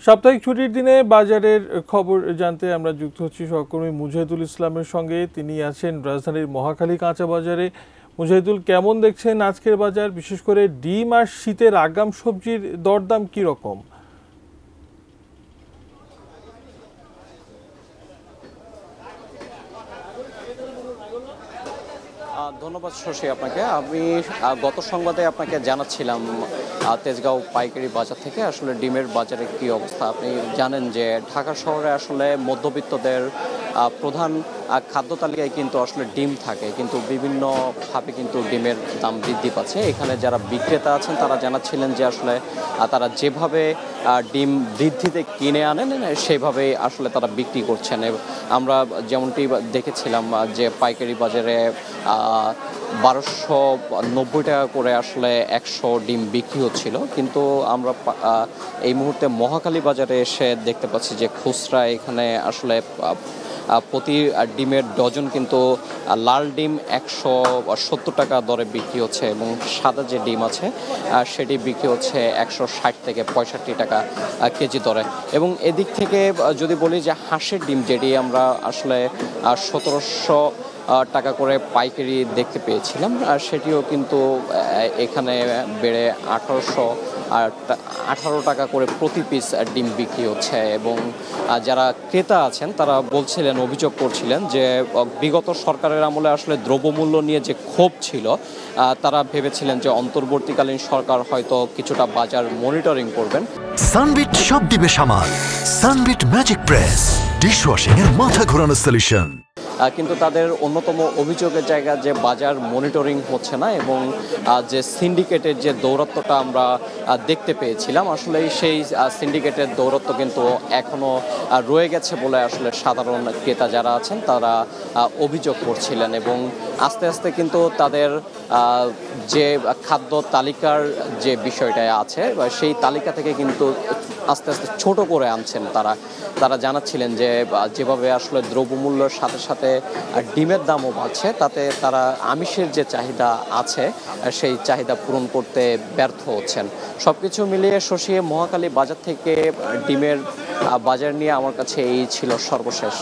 সাপ্তাহিক ছুটির দিনে বাজারের খবর জানতে আমরা যুক্ত হচ্ছি সহকর্মী মুজাহিদুল ইসলামের সঙ্গে। তিনি আছেন রাজধানীর মহাখালী কাঁচা বাজারে। মুজাহিদুল, কেমন দেখছেন আজকের বাজার, বিশেষ করে ডিম আর শীতের আগাম সবজির দরদাম কি রকম? ধন্যবাদ শশী আপনাকে। আমি গত সংবাদে আপনাকে জানাচ্ছিলাম তেজগাঁও পাইকারি বাজার থেকে আসলে ডিমের বাজারে কি অবস্থা। আপনি জানেন যে ঢাকা শহরে আসলে মধ্যবিত্তদের প্রধান খাদ্য তালিকায় কিন্তু আসলে ডিম থাকে, কিন্তু বিভিন্নভাবে কিন্তু ডিমের দাম বৃদ্ধি পাচ্ছে। এখানে যারা বিক্রেতা আছেন তারা জানাচ্ছিলেন যে আসলে তারা যেভাবে ডিম বৃদ্ধিতে কিনে আনেন সেভাবেই আসলে তারা বিক্রি করছেন। আমরা যেমনটি দেখেছিলাম যে পাইকারি বাজারে 1290 টাকা করে আসলে 100 ডিম বিক্রি হচ্ছিল, কিন্তু আমরা এই মুহূর্তে মহাখালী বাজারে এসে দেখতে পাচ্ছি যে খুচরা এখানে আসলে প্রতি ডিমের ডজন কিন্তু লাল ডিম 170 টাকা দরে বিক্রি হচ্ছে এবং সাদা যে ডিম আছে সেটি বিক্রি হচ্ছে 160 থেকে 65 টাকা কেজি দরে। এবং এদিক থেকে যদি বলি যে হাঁসের ডিম যেটি আমরা আসলে 1700 টাকা করে পাইকারি দেখতে পেয়েছিলাম, সেটিও কিন্তু এখানে বেড়ে 18 টাকা করে প্রতি পিস ডিম বিক্রি হচ্ছে। এবং যারা ক্রেতা আছেন তারা বলছিলেন, অভিযোগ করছিলেন যে বিগত সরকারের আমলে আসলে দ্রব্যমূল্য নিয়ে যে ক্ষোভ ছিল, তারা ভেবেছিলেন যে অন্তর্বর্তীকালীন সরকার হয়তো কিছুটা বাজার মনিটরিং করবেন। সানবিট সব দিবে সামাল। সানবিট ম্যাজিক প্রেস ডিশওয়াশিং এর মাথা ঘোরানো সলিউশন। কিন্তু তাদের অন্যতম অভিযোগের জায়গা যে বাজার মনিটরিং হচ্ছে না এবং যে সিন্ডিকেটের যে দৌরাত্ম্যটা আমরা দেখতে পেয়েছিলাম, আসলে সেই সিন্ডিকেটের দৌরাত্ম্য কিন্তু এখনও রয়ে গেছে বলে আসলে সাধারণ ক্রেতা যারা আছেন তারা অভিযোগ করছিলেন। এবং আস্তে আস্তে কিন্তু তাদের যে খাদ্য তালিকার যে বিষয়টা আছে সেই তালিকা থেকে কিন্তু আস্তে আস্তে ছোট করে আনছেন তারা জানাচ্ছিলেন যে যেভাবে আসলে দ্রব্যমূল্যের সাথে সাথে ডিমের দামও বাড়ছে, তাতে তারা আমিষের যে চাহিদা আছে সেই চাহিদা পূরণ করতে ব্যর্থ হচ্ছেন। সবকিছু মিলিয়ে শশী, মহাখালী বাজার থেকে ডিমের বাজার নিয়ে আমার কাছে এই ছিল সর্বশেষ।